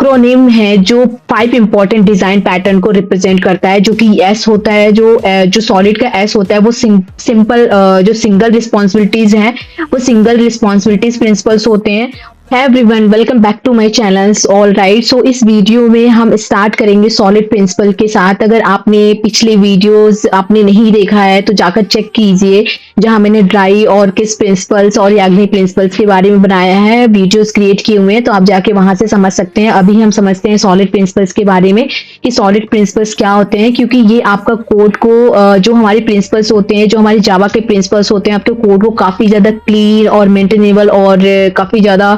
Acronym है जो 5 important design pattern को रिप्रेजेंट करता है, जो कि एस होता है, जो सॉलिड का एस होता है वो सिंपल जो सिंगल रिस्पॉन्सिबिलिटीज हैं वो सिंगल रिस्पॉन्सिबिलिटीज प्रिंसिपल्स होते हैं। Everyone, welcome back to my channels. All right, so इस वीडियो में हम स्टार्ट करेंगे सॉलिड प्रिंसिपल के साथ। अगर आपने पिछले वीडियोस आपने नहीं देखा है तो जाकर चेक कीजिए, जहां मैंने ड्राई और किस प्रिंसिपल्स और याग्नी प्रिंसिपल्स के बारे में बनाया है, वीडियोस क्रिएट किए हुए हैं, तो आप जाके वहां से समझ सकते हैं। अभी हम समझते हैं सॉलिड प्रिंसिपल्स के बारे में कि सॉलिड प्रिंसिपल्स क्या होते हैं, क्योंकि ये आपका कोड को जो हमारे प्रिंसिपल्स होते हैं, जो हमारे जावा के प्रिंसिपल्स होते हैं, आपके कोड को काफी ज्यादा क्लीन और मेंटेनेबल और काफी ज्यादा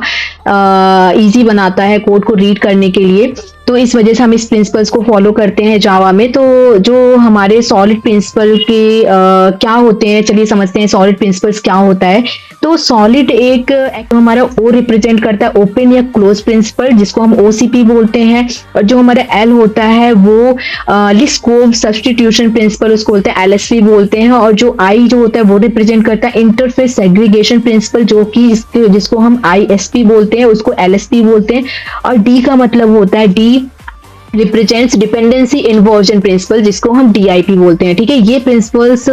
इजी बनाता है कोड को रीड करने के लिए। तो इस वजह से हम इस प्रिंसिपल्स को फॉलो करते हैं जावा में। तो जो हमारे सॉलिड प्रिंसिपल के क्या होते हैं, चलिए समझते हैं सॉलिड प्रिंसिपल्स क्या होता है। तो सॉलिड एक हमारा ओ रिप्रेजेंट करता है, ओपन या क्लोज प्रिंसिपल, जिसको हम ओसीपी बोलते हैं। और जो हमारा एल होता है वो लिस्ट स्कोप सब्स्टिट्यूशन प्रिंसिपल, उसको बोलते हैं एलएसपी बोलते हैं। और जो आई जो होता है वो रिप्रेजेंट करता है इंटरफेस सेग्रीगेशन प्रिंसिपल, जो कि जिसको हम आईएसपी बोलते हैं, उसको एलएसपी बोलते हैं। और डी का मतलब होता है, D represents dependency inversion principle, जिसको हम डीआईपी बोलते हैं। ठीक है, ये प्रिंसिपल्स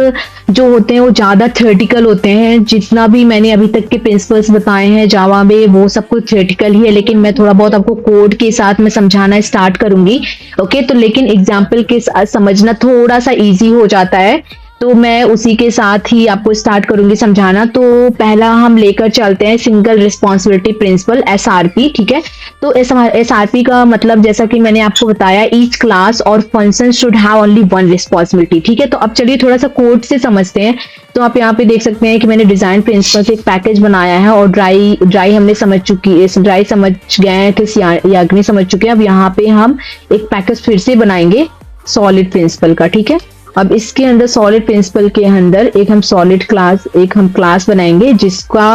जो होते हैं वो ज्यादा थ्योरेटिकल होते हैं। जितना भी मैंने अभी तक के प्रिंसिपल्स बताए हैं जावा में वो सब कुछ थ्योरेटिकल ही है, लेकिन मैं थोड़ा बहुत आपको कोड के साथ में समझाना स्टार्ट करूंगी। ओके, तो लेकिन एग्जाम्पल के साथ समझना थोड़ा सा इजी हो जाता है, तो मैं उसी के साथ ही आपको स्टार्ट करूंगी समझाना। तो पहला हम लेकर चलते हैं सिंगल रिस्पॉन्सिबिलिटी प्रिंसिपल, एसआरपी। ठीक है, तो एसआरपी का मतलब जैसा कि मैंने आपको बताया, ईच क्लास और function should have only one responsibility. ठीक है, तो अब चलिए थोड़ा सा कोड से समझते हैं। तो आप यहाँ पे देख सकते हैं कि मैंने डिजाइन प्रिंसिपल से एक पैकेज बनाया है, और ड्राई हमने समझ चुकी है, ड्राई समझ गए हैं, किस याग्नी समझ चुके हैं। अब यहाँ पे हम एक पैकेज फिर से बनाएंगे सॉलिड प्रिंसिपल का। ठीक है, अब इसके अंदर सॉलिड प्रिंसिपल के अंदर एक हम क्लास बनाएंगे, जिसका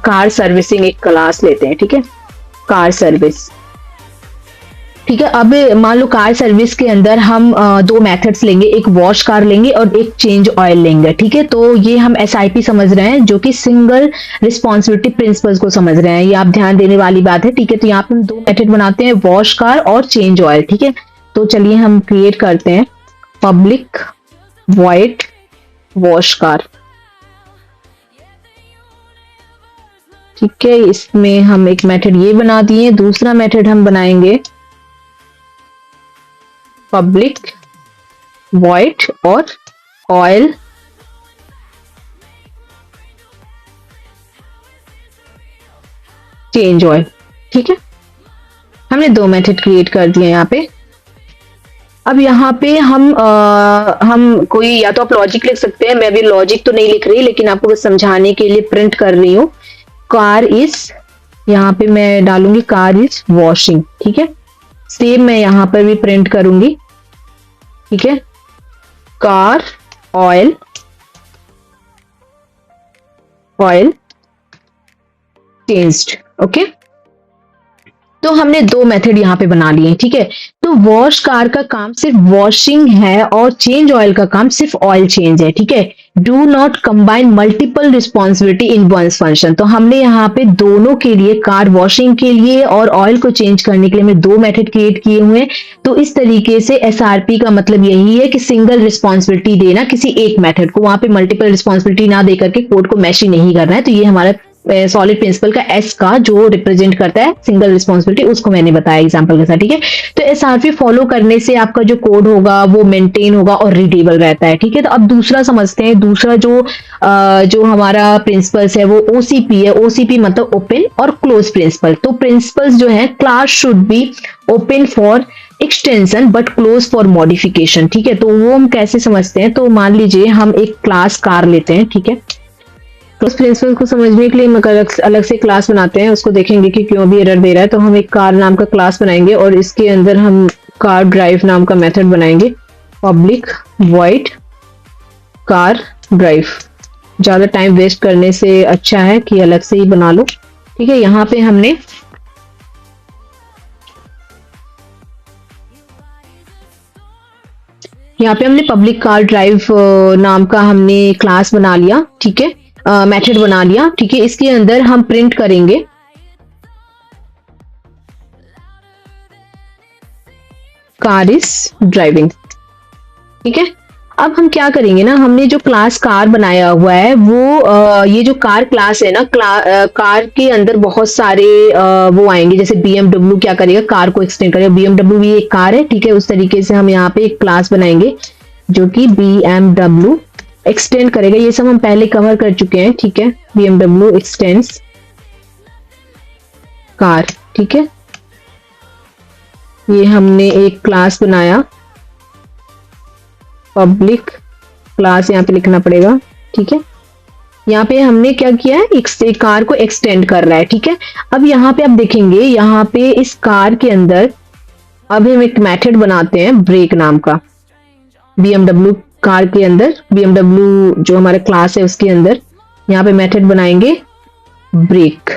कार सर्विसिंग एक क्लास लेते हैं। ठीक है, कार सर्विस। ठीक है, अब मान लो कार सर्विस के अंदर हम दो मेथड्स लेंगे, एक वॉश कार लेंगे और एक चेंज ऑयल लेंगे। ठीक है, तो ये हम एसआईपी समझ रहे हैं, जो कि सिंगल रिस्पॉन्सिबिलिटी प्रिंसिपल्स को समझ रहे हैं। ये आप ध्यान देने वाली बात है। ठीक है, तो यहाँ पे हम दो मेथड बनाते हैं, वॉश कार और चेंज ऑयल। ठीक है, तो चलिए हम क्रिएट करते हैं पब्लिक वॉइड वॉश कार। ठीक है, इसमें हम एक मेथड ये बना दिए, दूसरा मेथड हम बनाएंगे पब्लिक वॉइड और ऑयल चेंज ऑयल। ठीक है, हमने दो मेथड क्रिएट कर दिए यहाँ पे। अब यहाँ पे हम कोई, या तो आप लॉजिक लिख सकते हैं, मैं अभी लॉजिक तो नहीं लिख रही, लेकिन आपको बस समझाने के लिए प्रिंट कर रही हूँ। कार इज, यहाँ पे मैं डालूंगी कार इज वॉशिंग। ठीक है, सेम मैं यहाँ पर भी प्रिंट करूंगी। ठीक है, कार ऑयल चेंज्ड। ओके, तो हमने दो मेथड यहाँ पे बना लिए। ठीक है, तो वॉश कार का काम सिर्फ वॉशिंग है और चेंज ऑयल का काम सिर्फ ऑयल चेंज है। ठीक है, do not combine multiple responsibility in one function. तो हमने यहाँ पे दोनों के लिए, कार वॉशिंग के लिए और ऑयल को चेंज करने के लिए, हमने दो मेथड क्रिएट किए हुए हैं। तो इस तरीके से एसआरपी का मतलब यही है कि सिंगल रिस्पॉन्सिबिलिटी देना किसी एक मेथड को, वहां पे मल्टीपल रिस्पॉन्सिबिलिटी ना देकर के कोड को मैश ही नहीं करना है। तो ये हमारा सॉलिड प्रिंसिपल का एस का जो रिप्रेजेंट करता है सिंगल रिस्पॉन्सिबिलिटी, उसको मैंने बताया एग्जांपल के साथ। ठीक है, तो एसआरपी फॉलो करने से आपका जो कोड होगा वो मेंटेन होगा और रीडेबल रहता है। ठीक है, तो अब दूसरा समझते हैं। दूसरा जो हमारा प्रिंसिपल्स है वो ओसीपी है। ओसीपी मतलब ओपन और क्लोज प्रिंसिपल। तो प्रिंसिपल्स जो है, class should be open for extension but close for modification. ठीक है, तो वो हम कैसे समझते हैं। तो मान लीजिए हम एक क्लास कार लेते हैं। ठीक है, उस प्रिंसिपल को समझने के लिए हम अलग से क्लास बनाते हैं, उसको देखेंगे कि क्यों भी एरर दे रहा है। तो हम एक कार नाम का क्लास बनाएंगे और इसके अंदर हम कार ड्राइव नाम का मेथड बनाएंगे, पब्लिक वॉइड कार ड्राइव। ज्यादा टाइम वेस्ट करने से अच्छा है कि अलग से ही बना लो। ठीक है, यहाँ पे हमने पब्लिक कार ड्राइव नाम का हमने क्लास बना लिया। ठीक है, मेथड बना लिया। ठीक है, इसके अंदर हम प्रिंट करेंगे कार इज ड्राइविंग। ठीक है, अब हम क्या करेंगे ना, हमने जो क्लास कार बनाया हुआ है वो ये जो कार क्लास है ना, कार के अंदर बहुत सारे वो आएंगे, जैसे BMW क्या करेगा, कार को एक्सटेंड करेगा। BMW भी एक कार है, ठीक है, उस तरीके से हम यहाँ पे एक क्लास बनाएंगे जो कि BMW एक्सटेंड करेगा। ये सब हम पहले कवर कर चुके हैं, ठीक है। BMW एक्सटेंड्स कार, ठीक है, ये हमने एक क्लास बनाया, पब्लिक क्लास यहाँ पे लिखना पड़ेगा, ठीक है। यहाँ पे हमने क्या किया है, एक कार को एक्सटेंड कर रहा है, ठीक है। अब यहाँ पे आप देखेंगे, यहाँ पे इस कार के अंदर अब हम एक मेथड बनाते हैं ब्रेक नाम का। BMW कार के अंदर, BMW जो हमारा क्लास है उसके अंदर यहाँ पे मेथड बनाएंगे ब्रेक,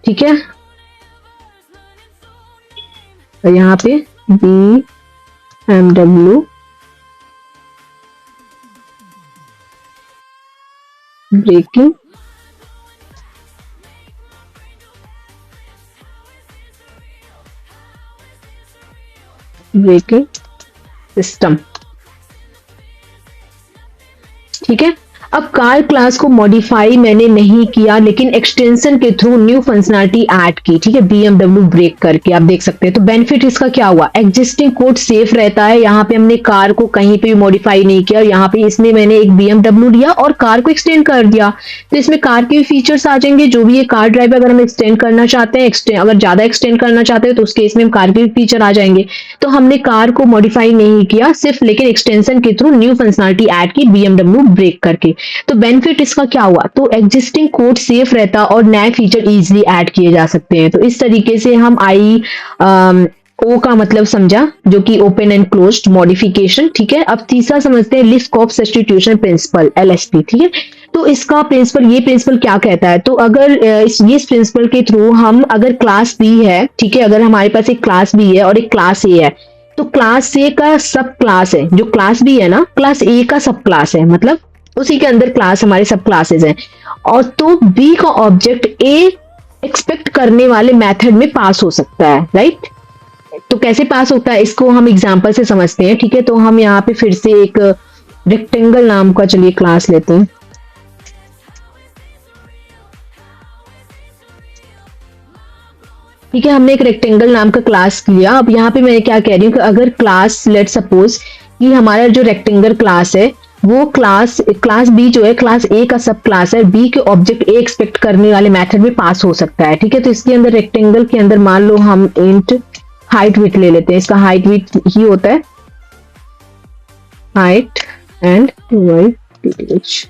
ठीक है। और यहाँ पे BMW ब्रेकिंग सिस्टम, ठीक है। अब कार क्लास को मॉडिफाई मैंने नहीं किया, लेकिन एक्सटेंशन के थ्रू न्यू फंक्शनलिटी ऐड की, ठीक है, BMW ब्रेक करके, आप देख सकते हैं। तो बेनिफिट इसका क्या हुआ, एग्जिस्टिंग कोड सेफ रहता है। यहाँ पे हमने कार को कहीं पे भी मॉडिफाई नहीं किया, यहाँ पे इसमें मैंने एक BMW लिया और कार को एक्सटेंड कर दिया, तो इसमें कार के फीचर्स आ जाएंगे। जो भी ये कार ड्राइव अगर हम एक्सटेंड करना चाहते हैं, अगर ज्यादा एक्सटेंड करना चाहते हैं तो उस केस में हम कार के फीचर आ जाएंगे। तो हमने कार को मॉडिफाई नहीं किया सिर्फ, लेकिन एक्सटेंशन के थ्रू न्यू फंक्शनलिटी ऐड की BMW ब्रेक करके। तो बेनिफिट इसका क्या हुआ, तो एग्जिस्टिंग कोड सेफ रहता और नए फीचर इजीली ऐड किए जा सकते हैं। तो इस तरीके से हम ओ का मतलब समझा, जो कि ओपन एंड क्लोज्ड मॉडिफिकेशन, ठीक है। अब तीसरा समझते हैं Liskov substitution principle, LSP, ठीक है। तो इसका प्रिंसिपल, ये प्रिंसिपल क्या कहता है, तो अगर इस प्रिंसिपल के थ्रू हम अगर क्लास B है, ठीक है, अगर हमारे पास एक क्लास B है और एक क्लास A है, तो क्लास A का सब क्लास है, जो क्लास B है ना, क्लास A का सब क्लास है, मतलब उसी के अंदर क्लास हमारे सब क्लासेस हैं। और तो B का ऑब्जेक्ट A एक्सपेक्ट करने वाले मेथड में पास हो सकता है, राइट। तो कैसे पास होता है इसको हम एग्जांपल से समझते हैं, ठीक है। तो हम यहाँ पे फिर से एक रेक्टेंगल नाम का चलिए क्लास लेते हैं, ठीक है। हमने एक रेक्टेंगल नाम का क्लास लिया। अब यहाँ पे मैं क्या कह रही हूँ कि अगर क्लास, लेट सपोज कि हमारा जो रेक्टेंगल क्लास है वो क्लास B जो है क्लास A का सब क्लास है, B के ऑब्जेक्ट A एक्सपेक्ट करने वाले मेथड में पास हो सकता है, ठीक है। तो इसके अंदर रेक्टेंगल के अंदर मान लो हम इंट हाइट विड्थ ले लेते हैं, इसका हाइट विड्थ ही होता है हाइट एंड विड्थ,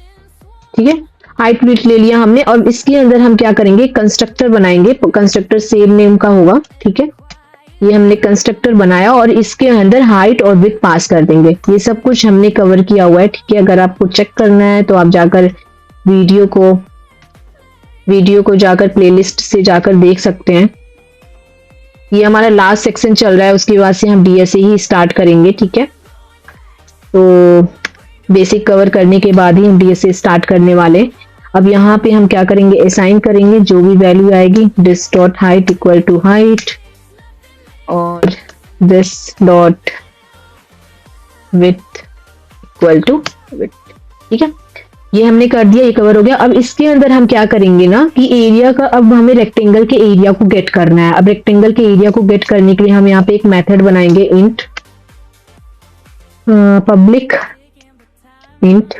ठीक है। हाइट विड्थ ले लिया हमने, और इसके अंदर हम क्या करेंगे, कंस्ट्रक्टर बनाएंगे, कंस्ट्रक्टर सेम नेम का होगा, ठीक है। ये हमने कंस्ट्रक्टर बनाया और इसके अंदर हाइट और विड्थ पास कर देंगे। ये सब कुछ हमने कवर किया हुआ है, ठीक है। अगर आपको चेक करना है तो आप जाकर वीडियो को जाकर प्लेलिस्ट से जाकर देख सकते हैं। ये हमारा लास्ट सेक्शन चल रहा है, उसके बाद से हम DSA ही स्टार्ट करेंगे, ठीक है। तो बेसिक कवर करने के बाद ही हम DSA स्टार्ट करने वाले। अब यहाँ पे हम क्या करेंगे, असाइन करेंगे जो भी वैल्यू आएगी, this dot height equal to height और this dot width equal to width, ठीक है। ये हमने कर दिया, ये कवर हो गया। अब इसके अंदर हम क्या करेंगे ना कि एरिया का, अब हमें रेक्टेंगल के एरिया को गेट करना है। अब रेक्टेंगल के एरिया को गेट करने के लिए हम यहाँ पे एक मेथड बनाएंगे, int public int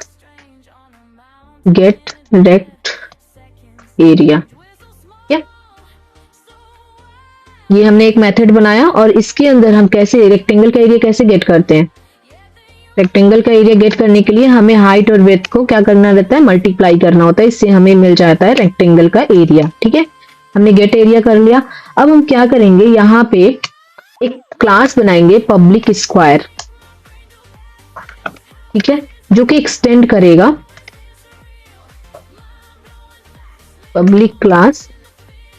get rect area, ये हमने एक मेथड बनाया। और इसके अंदर हम कैसे रेक्टेंगल का एरिया कैसे गेट करते हैं, रेक्टेंगल का एरिया गेट करने के लिए हमें हाइट और विड्थ को क्या करना रहता है, मल्टीप्लाई करना होता है, इससे हमें मिल जाता है रेक्टेंगल का एरिया, ठीक है। हमने गेट एरिया कर लिया। अब हम क्या करेंगे, यहाँ पे एक क्लास बनाएंगे पब्लिक स्क्वायर, ठीक है, जो कि एक्सटेंड करेगा पब्लिक क्लास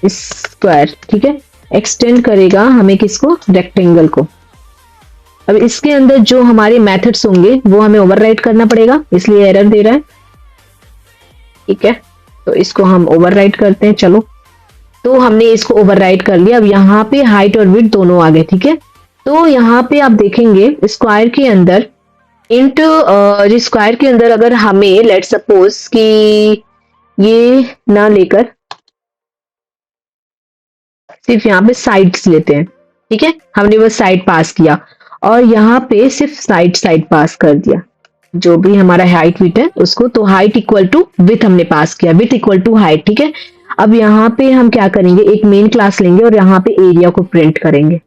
स्क्वायर, ठीक है, एक्सटेंड करेगा हमें किसको, रेक्टेंगल को। अब इसके अंदर जो हमारे मेथड्स होंगे वो हमें ओवरराइट करना पड़ेगा, इसलिए एरर दे रहा है, ठीक है। तो इसको हम ओवरराइट करते हैं, चलो तो हमने इसको ओवरराइड कर लिया। अब यहाँ पे हाइट और विड्थ दोनों आ गए, ठीक है। तो यहाँ पे आप देखेंगे स्क्वायर के अंदर इंट स्क्वायर के अंदर अगर हमें लेट सपोज कि ये ना लेकर सिर्फ यहाँ पे साइड्स लेते हैं, ठीक है। हमने बस साइड पास किया और यहाँ पे सिर्फ साइड पास कर दिया, जो भी हमारा हाइट विथ है उसको। तो हाइट इक्वल टू विथ हमने पास किया, विथ इक्वल टू हाइट, ठीक है। अब यहाँ पे हम क्या करेंगे, एक मेन क्लास लेंगे और यहाँ पे एरिया को प्रिंट करेंगे।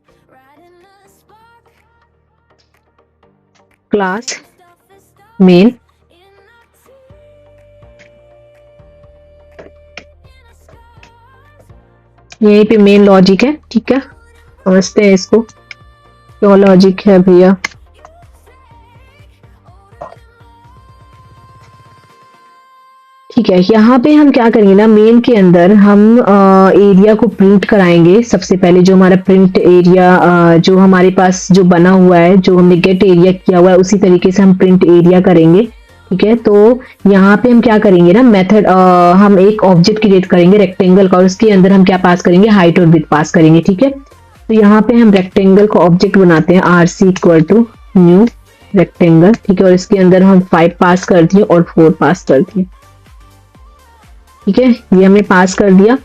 क्लास मेन, यहीं पे मेन लॉजिक है, ठीक है। समझते हैं इसको क्या लॉजिक है भैया। ठीक है, यहाँ पे हम क्या करेंगे ना, मेन के अंदर हम एरिया को प्रिंट कराएंगे। सबसे पहले जो हमारा प्रिंट एरिया जो हमारे पास जो बना हुआ है, जो हमने गेट एरिया किया हुआ है, उसी तरीके से हम प्रिंट एरिया करेंगे, ठीक है। तो यहाँ पे हम क्या करेंगे ना, मेथड हम एक ऑब्जेक्ट क्रिएट करेंगे रेक्टेंगल का, और उसके अंदर हम क्या पास करेंगे, हाइट और विड्थ पास करेंगे, ठीक है। तो यहाँ पे हम रेक्टेंगल का ऑब्जेक्ट बनाते हैं, RC equal to new rectangle, ठीक है। और इसके अंदर हम 5 पास कर दिए और 4 पास कर दिए, ठीक है। ये हमने पास कर दिया।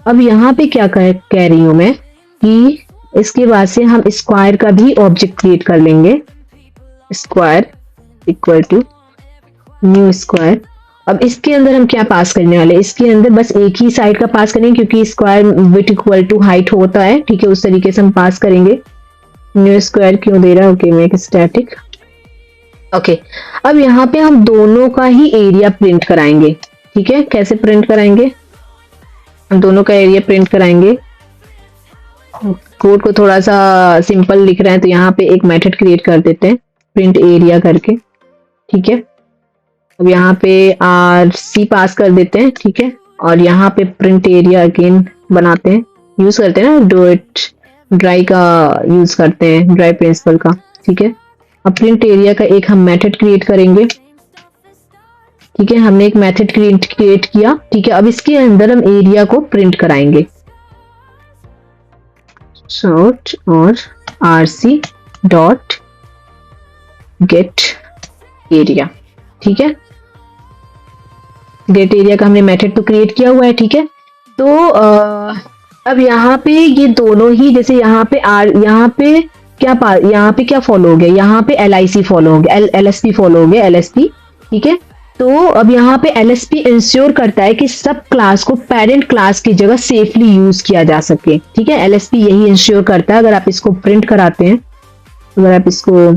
अब यहाँ पे क्या कह रही हूं मैं कि इसके बाद से हम स्क्वायर का भी ऑब्जेक्ट क्रिएट कर लेंगे, square equal to new square. अब इसके अंदर हम क्या पास करने वाले, इसके अंदर बस एक ही साइड का पास करेंगे, क्योंकि square width equal to height होता है, ठीक है। उस तरीके से हम पास करेंगे। न्यू स्क्वायर क्यों दे रहा है, ओके मेक स्टैटिक, ओके। अब यहाँ पे हम दोनों का ही एरिया प्रिंट कराएंगे, ठीक है। कैसे प्रिंट कराएंगे, हम दोनों का एरिया प्रिंट कराएंगे। कोड को थोड़ा सा सिंपल लिख रहे हैं, तो यहाँ पे एक मेथड क्रिएट कर देते हैं प्रिंट एरिया करके, ठीक है। अब यहाँ पे RC पास कर देते हैं, ठीक है। और यहाँ पे प्रिंट एरिया अगेन बनाते हैं, यूज करते हैं ना डू इट ड्राई का, यूज करते हैं ड्राई प्रिंसिपल का, ठीक है। अब प्रिंट एरिया का एक हम मेथड क्रिएट करेंगे, ठीक है। हमने एक मेथड क्रिएट किया, ठीक है। अब इसके अंदर हम एरिया को प्रिंट कराएंगे, शॉर्ट और RC डॉट गेट एरिया, ठीक है। गेट एरिया का हमने मेथड तो क्रिएट किया हुआ है, ठीक है। तो अब यहाँ पे ये दोनों ही, जैसे यहाँ पे यहाँ पे क्या फॉलो हो गया, यहाँ पे LIC फॉलो हो गया, LSP फॉलो हो गया, LSP, ठीक है। तो अब यहाँ पे LSP इंश्योर करता है कि सब क्लास को पेरेंट क्लास की जगह सेफली यूज किया जा सके, ठीक है। LSP यही इंश्योर करता है। अगर आप इसको प्रिंट कराते हैं, अगर आप इसको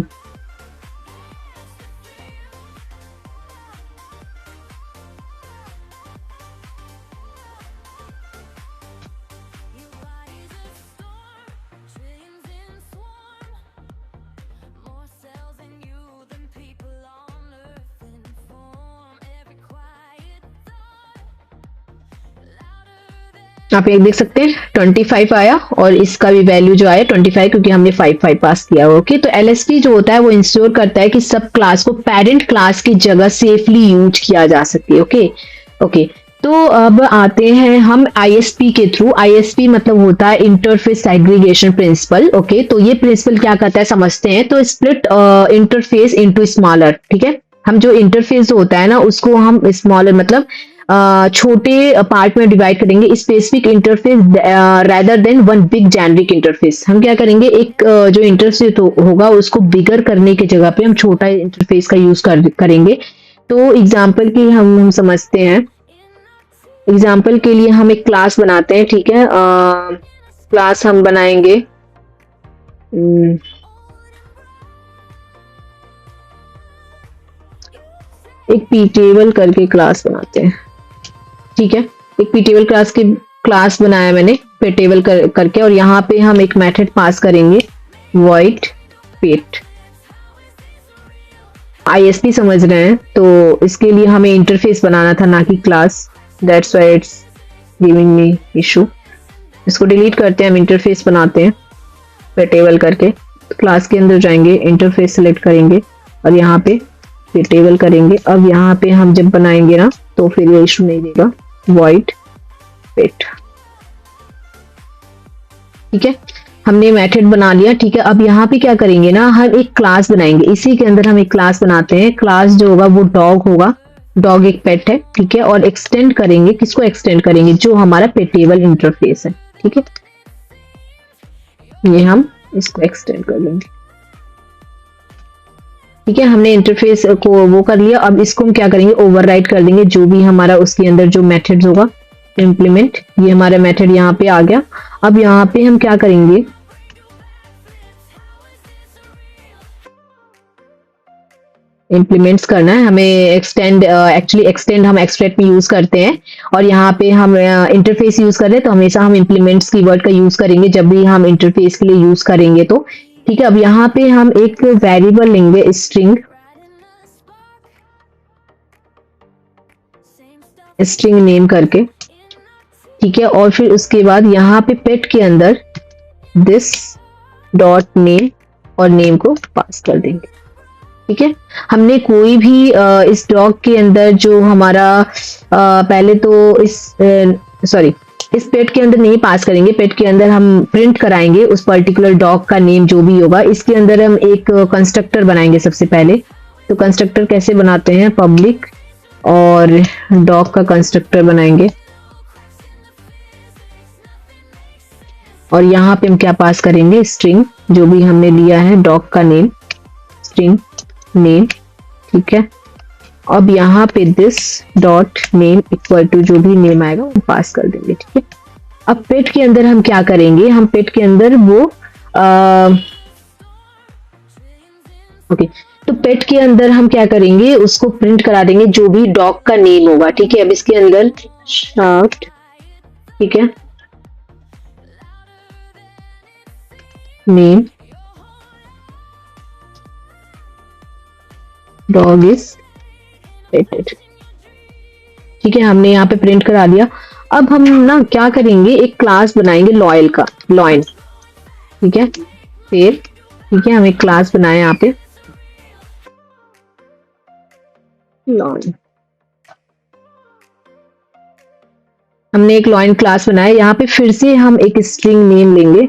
आप एक देख सकते हैं 25 आया, और इसका भी वैल्यू जो आया 25, क्योंकि हमने 5 पास किया। ओके, तो LSP जो होता है वो इंश्योर करता है कि सब क्लास को पेरेंट क्लास की जगह सेफली यूज किया जा सके। ओके, तो अब आते हैं हम ISP के थ्रू। ISP मतलब होता है इंटरफेस सेग्रीगेशन प्रिंसिपल। ओके, तो ये प्रिंसिपल क्या करता है समझते हैं। तो स्प्लिट इंटरफेस इनटू स्मॉलर, ठीक है। हम जो इंटरफेस होता है ना, उसको हम स्मॉलर मतलब छोटे पार्ट में डिवाइड करेंगे, specific interface rather than one big generic interface. हम क्या करेंगे, एक जो इंटरफेस होगा उसको बिगर करने की जगह पे हम छोटा इंटरफेस का यूज करेंगे। तो एग्जांपल की हम समझते हैं। एग्जाम्पल के लिए हम एक क्लास बनाते हैं, ठीक है। क्लास हम बनाएंगे एक ptable करके क्लास बनाते हैं, ठीक है। एक ptable क्लास बनाया मैंने ptable करके, और यहाँ पे हम एक मेथड पास करेंगे void pet। ISP समझ रहे हैं, तो इसके लिए हमें इंटरफेस बनाना था ना कि class, that's why it's giving me issue. इसको डिलीट करते हैं, हम इंटरफेस बनाते हैं ptable करके। क्लास के अंदर जाएंगे, इंटरफेस सेलेक्ट करेंगे और यहाँ पे टेबल करेंगे। अब यहाँ पे हम जब बनाएंगे ना, तो फिर ये इशू नहीं देगा void pet। ठीक है, हमने मेथड बना लिया। ठीक है, अब यहाँ पे क्या करेंगे ना, हम एक क्लास बनाएंगे। इसी के अंदर हम एक क्लास बनाते हैं। क्लास जो होगा वो डॉग होगा। डॉग एक पेट है। ठीक है, और एक्सटेंड करेंगे, किसको एक्सटेंड करेंगे, जो हमारा पेटेबल इंटरफेस है। ठीक है, ये हम इसको एक्सटेंड कर लेंगे। ठीक है, हमने इंटरफेस को वो कर लिया। अब इसको हम क्या करेंगे, ओवरराइड कर देंगे जो भी हमारा उसके अंदर जो मेथड्स होगा इम्प्लीमेंट। ये हमारा मेथड यहाँ पे आ गया। अब यहाँ पे हम क्या करेंगे, इम्प्लीमेंट्स करना है हमें। एक्सटेंड, एक्चुअली एक्सटेंड हम एक्सट्रैक्ट में यूज करते हैं, और यहाँ पे हम इंटरफेस यूज कर रहे हैं तो हमेशा हम इम्प्लीमेंट्स कीवर्ड का यूज करेंगे जब भी हम इंटरफेस के लिए यूज करेंगे तो। ठीक है, अब यहाँ पे हम एक वेरिएबल लेंगे स्ट्रिंग, स्ट्रिंग नेम करके। ठीक है, और फिर उसके बाद यहाँ पे पेट के अंदर दिस डॉट नेम और नेम को पास कर देंगे। ठीक है, हमने कोई भी इस डॉग के अंदर जो हमारा पहले तो इस पेट के अंदर नहीं पास करेंगे। पेट के अंदर हम प्रिंट कराएंगे उस पर्टिकुलर डॉग का नेम जो भी होगा। इसके अंदर हम एक कंस्ट्रक्टर बनाएंगे सबसे पहले। तो कंस्ट्रक्टर कैसे बनाते हैं, पब्लिक और डॉग का कंस्ट्रक्टर बनाएंगे, और यहाँ पे हम क्या पास करेंगे, स्ट्रिंग जो भी हमने लिया है डॉग का नेम, स्ट्रिंग नेम। ठीक है, अब यहाँ पे this dot name equal to जो भी नेम आएगा वो पास कर देंगे। ठीक है, अब पेट के अंदर हम क्या करेंगे, हम पेट के अंदर वो ओके, तो पेट के अंदर हम क्या करेंगे, उसको प्रिंट करा देंगे जो भी डॉग का नेम होगा। ठीक है, अब इसके अंदर शाफ्ट, ठीक है, नेम डॉग इज पेटेड। ठीक है, हमने यहाँ पे प्रिंट करा दिया। अब हम ना क्या करेंगे, एक क्लास बनाएंगे लॉयल का, लॉयन। ठीक है, फिर ठीक है, हम एक क्लास बनाए यहाँ पे लॉयन। हमने एक लॉयन क्लास बनाया। यहाँ पे फिर से हम एक स्ट्रिंग नेम लेंगे,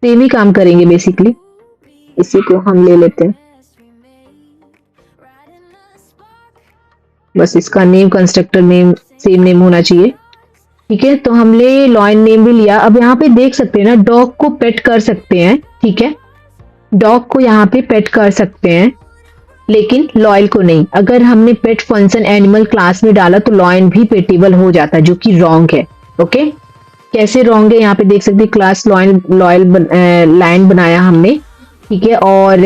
सेम ही काम करेंगे बेसिकली। इसी को हम ले लेते हैं, बस इसका name, constructor name same name होना चाहिए। ठीक है, तो हमने लॉयन नेम भी लिया। अब यहाँ पे देख सकते हैं ना, डॉग को पेट कर सकते हैं। ठीक है, डॉग को यहाँ पे पेट कर सकते हैं, लेकिन लॉयल को नहीं। अगर हमने पेट फंक्शन एनिमल क्लास में डाला तो लॉयन भी पेटेबल हो जाता है, जो कि रॉन्ग है। ओके, कैसे रॉन्ग है, यहाँ पे देख सकते हैं, क्लास लॉयल लाइन बनाया हमने। ठीक है, और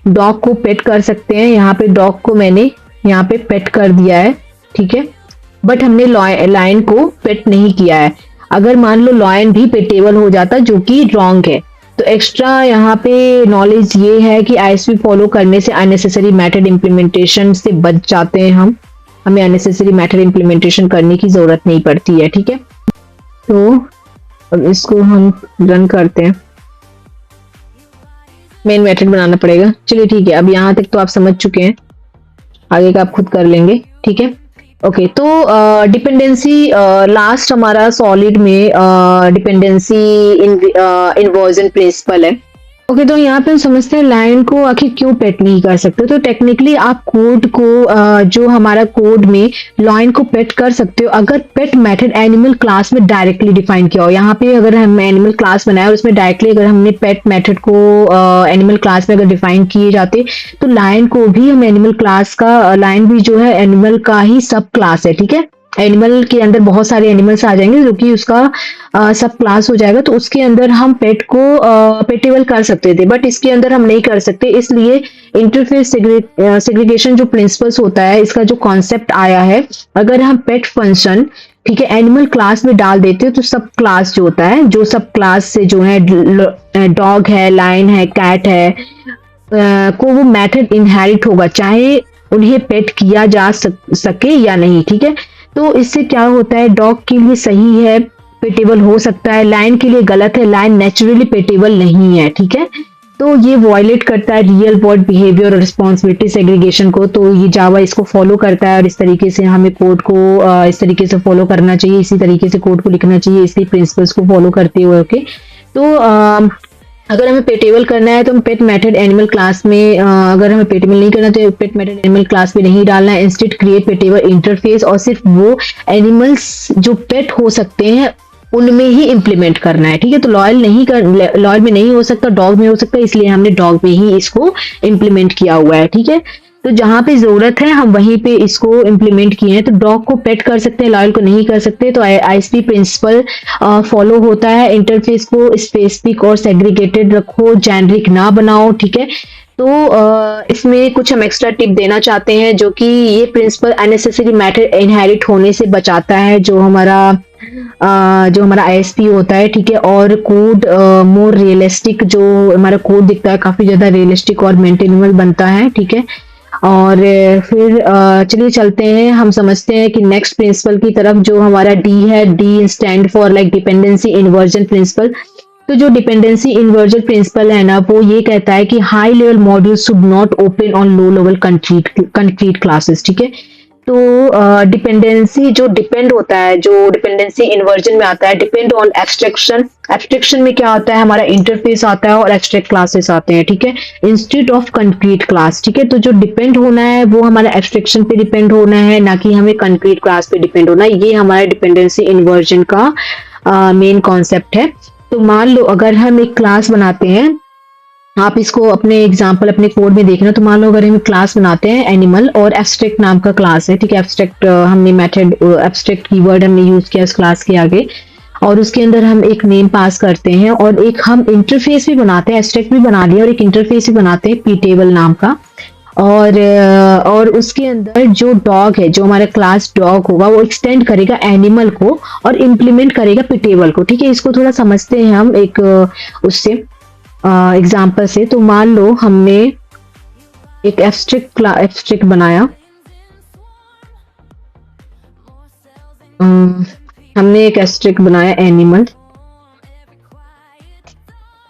डॉग को पेट कर सकते हैं। यहाँ पे डॉग को मैंने यहाँ पे पेट कर दिया है। ठीक है, बट हमने लाइन को पेट नहीं किया है। अगर मान लो लॉयन भी पेटेबल हो जाता, जो कि रॉन्ग है। तो एक्स्ट्रा यहाँ पे नॉलेज ये है कि आईएसपी फॉलो करने से अननेसेसरी मेथड इंप्लीमेंटेशन से बच जाते हैं हम। हमें अननेसेसरी मेथड इंप्लीमेंटेशन करने की जरूरत नहीं पड़ती है। ठीक है, तो अब इसको हम रन करते हैं। मेन मेथड बनाना पड़ेगा। चलिए ठीक है, अब यहाँ तक तो आप समझ चुके हैं, आगे का आप खुद कर लेंगे। ठीक है, ओके, तो डिपेंडेंसी लास्ट हमारा सॉलिड में डिपेंडेंसी इन्वर्जन प्रिंसिपल है। ओके, तो यहाँ पे हम समझते हैं लाइन को आखिर क्यों पेट नहीं कर सकते। तो टेक्निकली आप कोड को जो हमारा कोड में लाइन को पेट कर सकते हो अगर पेट मेथड एनिमल क्लास में डायरेक्टली डिफाइन किया हो। यहाँ पे अगर हम एनिमल क्लास बनाया और उसमें डायरेक्टली अगर हमने पेट मेथड को एनिमल क्लास में अगर डिफाइन किए जाते तो लाइन को भी हम एनिमल क्लास का, लाइन भी जो है एनिमल का ही सब क्लास है। ठीक है, एनिमल के अंदर बहुत सारे एनिमल्स आ जाएंगे जो कि उसका सब क्लास हो जाएगा, तो उसके अंदर हम पेट को पेटेबल कर सकते थे, बट इसके अंदर हम नहीं कर सकते। इसलिए इंटरफेस सेग्रीगेशन जो प्रिंसिपल्स होता है, इसका जो कॉन्सेप्ट आया है, अगर हम पेट फंक्शन ठीक है एनिमल क्लास में डाल देते हो तो सब क्लास जो होता है, जो सब क्लास से जो है डॉग है, लाइन है, कैट है, को वो मेथड इनहेरिट होगा, चाहे उन्हें पेट किया जा सके या नहीं। ठीक है, तो इससे क्या होता है, डॉग के लिए सही है, पेटेबल हो सकता है, लाइन के लिए गलत है, लाइन नेचुरली पेटेबल नहीं है। ठीक है, तो ये वायलेट करता है रियल वर्ल्ड बिहेवियर और रिस्पॉन्सिबिलिटी सेग्रीगेशन को। तो ये जावा इसको फॉलो करता है और इस तरीके से हमें कोड को इस तरीके से फॉलो करना चाहिए, इसी तरीके से कोड को लिखना चाहिए, इसी प्रिंसिपल्स को फॉलो करते हुए। ओके, तो अगर हमें पेटेबल करना है तो हम पेट मेथड एनिमल क्लास में, अगर हमें पेटेबल नहीं करना तो पेट मेथड एनिमल क्लास में नहीं डालना है। इंस्टेड क्रिएट पेटेबल इंटरफेस, और सिर्फ वो एनिमल्स जो पेट हो सकते हैं उनमें ही इंप्लीमेंट करना है। ठीक है, तो लॉयल में नहीं हो सकता, डॉग में हो सकता है, इसलिए हमने डॉग में ही इसको इंप्लीमेंट किया हुआ है। ठीक है, तो जहां पे जरूरत है हम वहीं पे इसको इंप्लीमेंट किए हैं। तो डॉग को पेट कर सकते हैं, लॉयल को नहीं कर सकते। तो आईएसपी प्रिंसिपल फॉलो होता है। इंटरफेस को स्पेसिफिक और सेग्रीगेटेड रखो, जेनरिक ना बनाओ। ठीक है, तो इसमें कुछ हम एक्स्ट्रा टिप देना चाहते हैं, जो कि ये प्रिंसिपल अननेसेसरी मैटर इनहेरिट होने से बचाता है, जो हमारा आईएसपी होता है। ठीक है, और कोड मोर रियलिस्टिक, जो हमारा कोड दिखता है काफी ज्यादा रियलिस्टिक और मेंटेनेबल बनता है। ठीक है, और फिर चलिए चलते हैं, हम समझते हैं कि नेक्स्ट प्रिंसिपल की तरफ, जो हमारा डी है। D stand for like dependency inversion principle. तो जो डिपेंडेंसी इन्वर्जन प्रिंसिपल है ना, वो ये कहता है कि high level module should not open on low level concrete classes. ठीक है, तो डिपेंडेंसी जो डिपेंड होता है, जो डिपेंडेंसी इन्वर्जन में आता है, डिपेंड ऑन एब्स्ट्रैक्शन। एब्स्ट्रैक्शन में क्या आता है, हमारा इंटरफेस आता है और एब्स्ट्रैक्ट क्लासेस आते हैं। ठीक है, इंस्टेड ऑफ कंक्रीट क्लास। ठीक है, तो जो डिपेंड होना है वो हमारा एब्स्ट्रैक्शन पे डिपेंड होना है, ना कि हमें कंक्रीट क्लास पे डिपेंड होना है। ये हमारा डिपेंडेंसी इन्वर्जन का मेन कॉन्सेप्ट है। तो मान लो अगर हम एक क्लास बनाते हैं, आप इसको अपने एग्जांपल अपने कोड में देखना। तो मान लो अगर हम क्लास बनाते हैं एनिमल, और एब्स्ट्रैक्ट नाम का क्लास है। ठीक है, एब्स्ट्रैक्ट हमने मेथड एब्स्ट्रैक्ट कीवर्ड हमने यूज किया इस क्लास के आगे, और उसके अंदर हम एक नेम पास करते हैं, और एक हम इंटरफेस भी बनाते हैं, एब्स्ट्रैक्ट भी बना लिया और एक इंटरफेस भी बनाते हैं पीटेबल नाम का। और उसके अंदर जो डॉग है, जो हमारा क्लास डॉग होगा, वो एक्सटेंड करेगा एनिमल को और इम्प्लीमेंट करेगा पीटेबल को। ठीक है, इसको थोड़ा समझते हैं हम एक उससे एग्जाम्पल से। तो मान लो हमने एक एब्स्ट्रैक्ट बनाया, हमने एक एब्स्ट्रैक्ट बनाया एनिमल।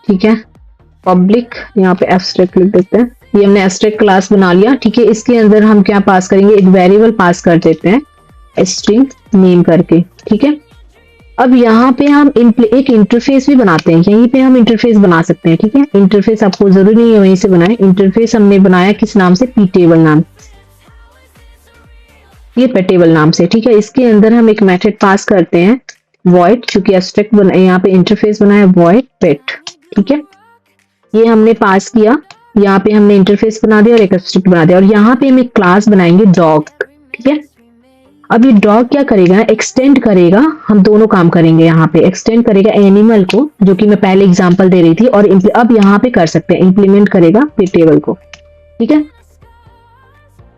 ठीक है, पब्लिक, यहाँ पे एब्स्ट्रैक्ट लिख देते हैं। ये हमने एब्स्ट्रैक्ट क्लास बना लिया। ठीक है, इसके अंदर हम क्या पास करेंगे, एक वेरिएबल पास कर देते हैं स्ट्रिंग नेम करके। ठीक है, अब यहाँ पे हम एक इंटरफेस भी बनाते हैं, यहीं पे हम इंटरफेस बना सकते हैं। ठीक है, इंटरफेस आपको जरूरी नहीं है वहीं से बनाए। इंटरफेस हमने बनाया किस नाम से, पीटेबल नाम, ये पेटेबल नाम से। ठीक है, इसके अंदर हम एक मेथड पास करते हैं वॉइड, चूंकि एब्स्ट्रैक्ट यहाँ पे इंटरफेस बनाया वॉइड पेट। ठीक है, ये हमने पास किया, यहाँ पे हमने इंटरफेस बना दिया और एक एब्स्ट्रैक्ट बना दिया, और यहाँ पे हम एक क्लास बनाएंगे डॉग। ठीक है, अब ये डॉग क्या करेगा, एक्सटेंड करेगा, हम दोनों काम करेंगे। यहाँ पे एक्सटेंड करेगा एनिमल को, जो कि मैं पहले एग्जांपल दे रही थी, और अब यहाँ पे कर सकते हैं इंप्लीमेंट करेगा टेबल को। ठीक है,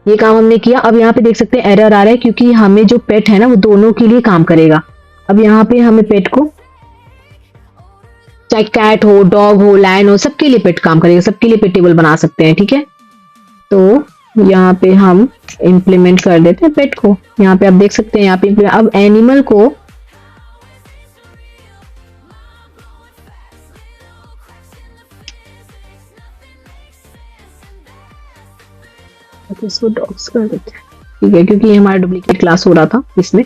ये काम हमने किया। अब यहाँ पे देख सकते हैं एरर आ रहा है, क्योंकि हमें जो पेट है ना वो दोनों के लिए काम करेगा। अब यहाँ पे हमें पेट को, चाहे कैट हो, डॉग हो, लायन हो, सबके लिए पेट काम करेगा, सबके लिए पेट टेबल बना सकते हैं। ठीक है, तो यहाँ पे हम इंप्लीमेंट कर देते हैं पेट को। यहाँ पे आप देख सकते हैं, यहाँ पे अब एनिमल को इसको डॉग्स कर देते हैं। ठीक है, क्योंकि ये हमारा डुप्लीकेट क्लास हो रहा था, इसमें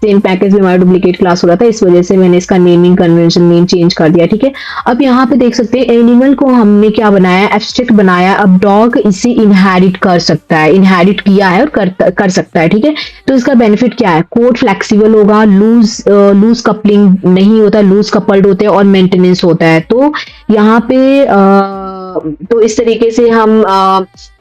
सेम पैकेज में हमारा डुप्लीकेट क्लास हो रहा था, इस वजह से मैंने इसका नेमिंग कन्वेंशन नेम चेंज कर दिया। ठीक है, अब यहाँ पे देख सकते हैं एनिमल को हमने क्या बनाया, एब्स्ट्रैक्ट बनाया। अब डॉग इसे इनहेरिट कर सकता है, इनहेरिट किया है और कर सकता है। ठीक है, तो इसका बेनिफिट क्या है, कोड फ्लेक्सिबल होगा, लूज कपलिंग नहीं होता, लूज कपल्ड होते हैं, और मेंटेनेंस होता है। तो यहाँ पे तो इस तरीके से हम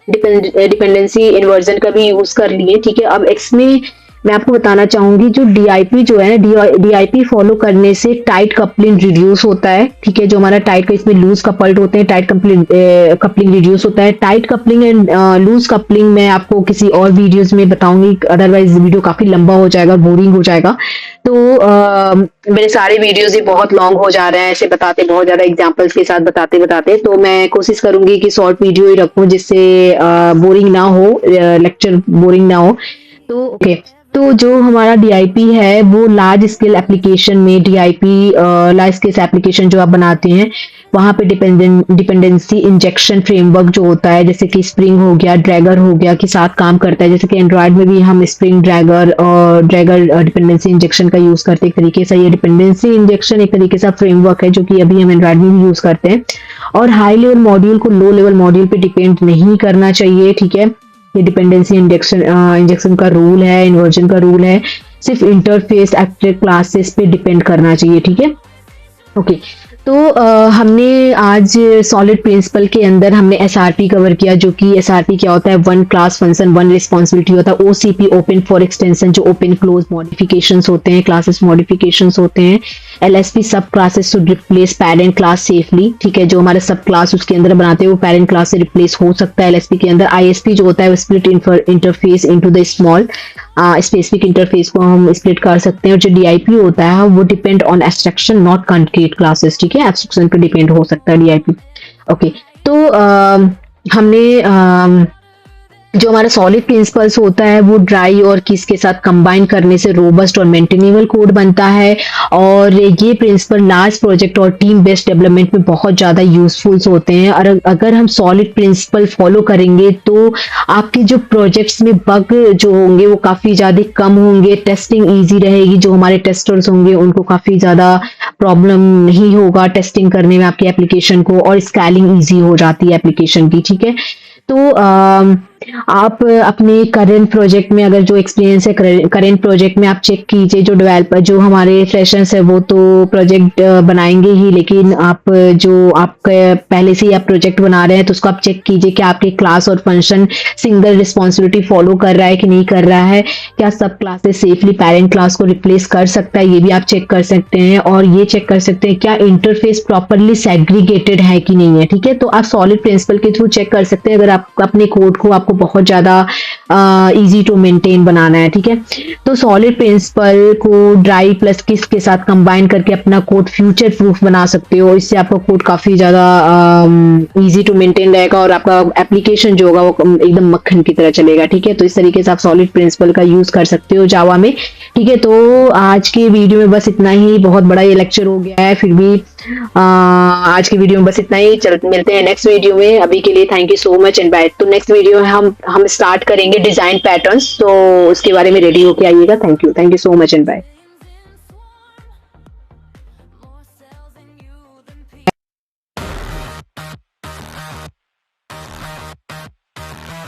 डिपेंडेंसी इन्वर्जन का भी यूज कर लिए। ठीक है, अब इसमें मैं आपको बताना चाहूंगी, जो डीआईपी जो है ना, डीआईपी फॉलो करने से टाइट कपलिंग रिड्यूस होता है। ठीक है, जो हमारा टाइट का, इसमें लूज कपल्ड होते हैं, टाइट कपलिंग रिड्यूस होता है। Tight coupling and loose coupling मैं आपको किसी और वीडियोस में बताऊंगी, अदरवाइज वीडियो काफी लंबा हो जाएगा, बोरिंग हो जाएगा। तो मेरे सारे वीडियोस ही बहुत लॉन्ग हो जा रहे हैं ऐसे बताते, बहुत ज्यादा एग्जांपल्स के साथ बताते बताते। तो मैं कोशिश करूंगी कि शॉर्ट वीडियो ही रखूं, जिससे बोरिंग ना हो, लेक्चर बोरिंग ना हो। तो ओके, तो जो हमारा डीआईपी है वो लार्ज स्केल एप्लीकेशन में डीआईपी लार्ज स्केल एप्लीकेशन जो आप बनाते हैं वहां पे डिपेंडेंसी इंजेक्शन फ्रेमवर्क जो होता है जैसे कि स्प्रिंग हो गया, ड्रैगर हो गया के साथ काम करता है। जैसे कि एंड्रॉयड में भी हम स्प्रिंग ड्रैगर और ड्रैगर डिपेंडेंसी इंजेक्शन का यूज करते हैं। एक तरीके से ये डिपेंडेंसी इंजेक्शन एक तरीके से फ्रेमवर्क है जो कि अभी हम एंड्रॉयड में भी यूज करते हैं। और हाई लेवल मॉड्यूल को लो लेवल मॉड्यूल पे डिपेंड नहीं करना चाहिए, ठीक है। ये डिपेंडेंसी इंजेक्शन का रूल है, इन्वर्जन का रूल है, सिर्फ इंटरफेस एक्टिव क्लासेस पे डिपेंड करना चाहिए, ठीक है। ओके, तो हमने आज सॉलिड प्रिंसिपल के अंदर हमने एसआरपी कवर किया, जो कि एसआरपी क्या होता है, one class function one responsibility होता है। ओसीपी ओपन फॉर एक्सटेंशन, जो ओपन क्लोज मॉडिफिकेशंस होते हैं, क्लासेस मॉडिफिकेशंस होते हैं। LSP sub classes to replace parent class safely, ठीक है। जो हमारे सब क्लास उसके अंदर बनाते हैं वो पेरेंट क्लास से रिप्लेस हो सकता है एलएसपी के अंदर। आईएसपी जो होता है वो split interface into the small specific interface को हम स्प्लिट कर सकते हैं। और जो डीआईपी होता है वो depend on abstraction not concrete classes, ठीक है। एब्स्ट्रैक्शन पे डिपेंड हो सकता है डीआईपी। ओके, तो हमने जो हमारा सॉलिड प्रिंसिपल्स होता है वो ड्राई और किस के साथ कंबाइन करने से रोबस्ट और मेंटेनेबल कोड बनता है। और ये प्रिंसिपल लार्ज प्रोजेक्ट और टीम बेस्ड डेवलपमेंट में बहुत ज़्यादा यूजफुल होते हैं। और अगर हम सॉलिड प्रिंसिपल फॉलो करेंगे तो आपके जो प्रोजेक्ट्स में बग जो होंगे वो काफ़ी ज़्यादा कम होंगे, टेस्टिंग ईजी रहेगी, जो हमारे टेस्टर्स होंगे उनको काफ़ी ज़्यादा प्रॉब्लम नहीं होगा टेस्टिंग करने में आपकी एप्लीकेशन को, और स्केलिंग ईजी हो जाती है एप्लीकेशन की, ठीक है। तो आप अपने करंट प्रोजेक्ट में अगर जो एक्सपीरियंस है करंट प्रोजेक्ट में आप चेक कीजिए। जो डेवलपर जो हमारे फ्रेशर्स है वो तो प्रोजेक्ट बनाएंगे ही, लेकिन आप जो आपके पहले से ही आप प्रोजेक्ट बना रहे हैं तो उसको आप चेक कीजिए कि आपके क्लास और फंक्शन सिंगल रिस्पॉन्सिबिलिटी फॉलो कर रहा है कि नहीं कर रहा है। क्या सब क्लासेस सेफली पेरेंट क्लास को रिप्लेस कर सकता है, ये भी आप चेक कर सकते हैं। और ये चेक कर सकते हैं क्या इंटरफेस प्रॉपरली सेग्रीगेटेड है कि नहीं है, ठीक है। तो आप सॉलिड प्रिंसिपल के थ्रू चेक कर सकते हैं अगर आप अपने कोड को आपको बहुत ज्यादा इजी टू मेंटेन बनाना है, ठीक है। तो सॉलिड प्रिंसिपल को ड्राई प्लस किस के साथ कंबाइन करके अपना कोड फ्यूचर प्रूफ बना सकते हो। इससे आपका कोड काफी ज्यादा इजी टू मेंटेन रहेगा और आपका एप्लीकेशन जो होगा वो एकदम मक्खन की तरह चलेगा, ठीक है। तो इस तरीके से आप सॉलिड प्रिंसिपल का यूज कर सकते हो जावा में, ठीक है। तो आज के वीडियो में बस इतना ही, बहुत बड़ा ये लेक्चर हो गया है, फिर भी आज की वीडियो में बस इतना ही। मिलते हैं नेक्स्ट वीडियो में। अभी के लिए thank you so much and bye. तो नेक्स्ट वीडियो में हम स्टार्ट करेंगे डिजाइन पैटर्न्स, तो उसके बारे में रेडी होके आइएगा। Thank you so much and bye.